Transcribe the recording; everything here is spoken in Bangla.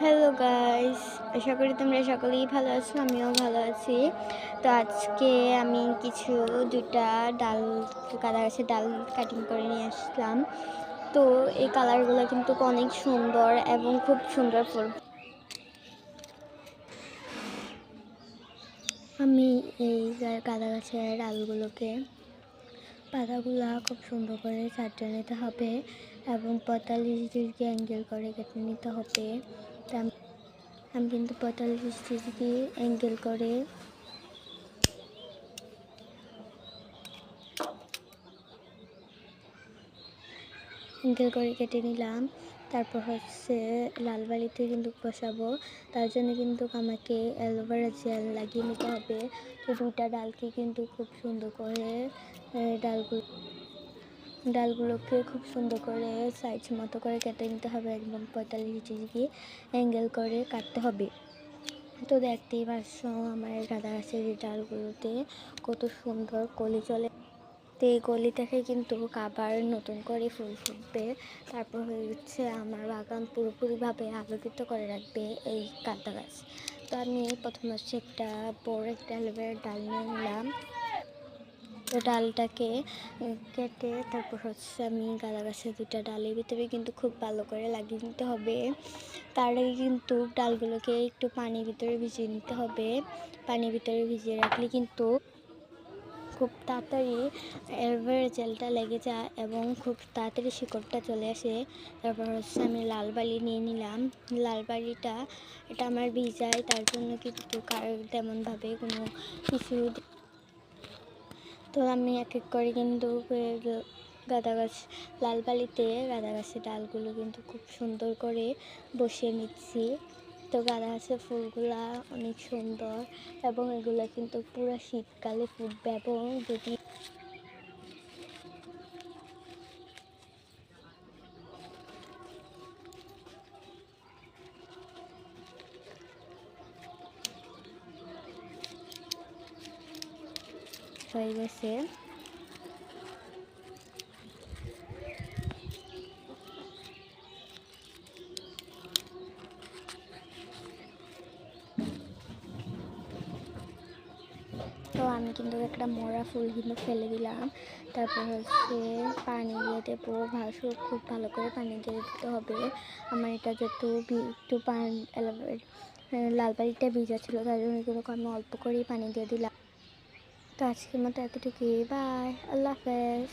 হ্যালো গাইস, আশা করি তোমরা সকলেই ভালো আছো, আমিও ভালো আছি। তো আজকে আমি দুইটা ডাল গাঁদা গাছের ডাল কাটিং করে নিয়ে আসলাম। তো এই কালারগুলো কিন্তু অনেক সুন্দর এবং খুব সুন্দর ফুল। আমি এই গাঁদা গাছের ডালগুলোকে পাতাগুলা খুব সুন্দর করে ছাঁটিয়ে নিতে হবে এবং 45 ডিগ্রি অ্যাঙ্গেল করে কেটে নিতে হবে। আমি কিন্তু 45 ডিগ্রি অ্যাঙ্গেল করে কেটে নিলাম। তারপর লাল বালিতে কিন্তু বসাবো। তার জন্য কিন্তু আমাকে অ্যালোভেরা জেল লাগিয়ে নিতে হবে। তো দুটা ডালকে কিন্তু খুব সুন্দর করে ডালগুলোকে খুব সুন্দর করে সাইজ মতো করে কেটে নিতে হবে। একদম 45 ডিগ্রি অ্যাঙ্গেল করে কাটতে হবে। তো দেখতেই পাচ্ছ আমার গাঁদা গাছের এই ডালগুলোতে কত সুন্দর কলি চলে। তো এই কলিটাকে কিন্তু আবার নতুন করে ফুল ফুটবে। তারপর আমার বাগান পুরোপুরিভাবে আলোকিত করে রাখবে এই গাঁদা গাছ। তো আমি প্রথমে একটা বড় একটা অ্যালোভেরার ডাল নিয়ে নিলাম। তো ডালটাকে কেটে তারপর আমি গাঁদা গাছের দুটা ডালের ভিতরে কিন্তু খুব ভালো করে লাগিয়ে নিতে হবে। তার আগে কিন্তু ডালগুলোকে একটু পানির ভিতরে ভিজিয়ে নিতে হবে। পানির ভিতরে ভিজিয়ে রাখলে কিন্তু খুব তাড়াতাড়ি অ্যালোভেরা জেলটা লেগে যায় এবং খুব তাড়াতাড়ি শিকড়টা চলে আসে। তারপর আমি লাল বালি নিয়ে নিলাম। লাল বালিটা এটা আমার ভিজায়, তার জন্য কিন্তু তেমনভাবে কোনো কিছু। তো আমি এক এক করে কিন্তু লাল বালিতে গাঁদা গাছের ডালগুলো কিন্তু খুব সুন্দর করে বসিয়ে নিচ্ছি। তো গাঁদা গাছের ফুলগুলা অনেক সুন্দর এবং এগুলো কিন্তু পুরো শীতকালে ফুটবে এবং যদি হয়ে গেছে। তো আমি কিন্তু একটা মরা ফুল কিন্তু ফেলে দিলাম। তারপর পানি দিয়ে দেবো, খুব ভালো করে পানি দিয়ে দিতে হবে। আমার এটা যেহেতু একটু লাল বালিটা ভিজা ছিল, তার জন্য কিন্তু আমি অল্প করেই পানি দিয়ে দিলাম। তো আজকের মতো এতটুকুই, বাই, আল্লাহ হাফেজ।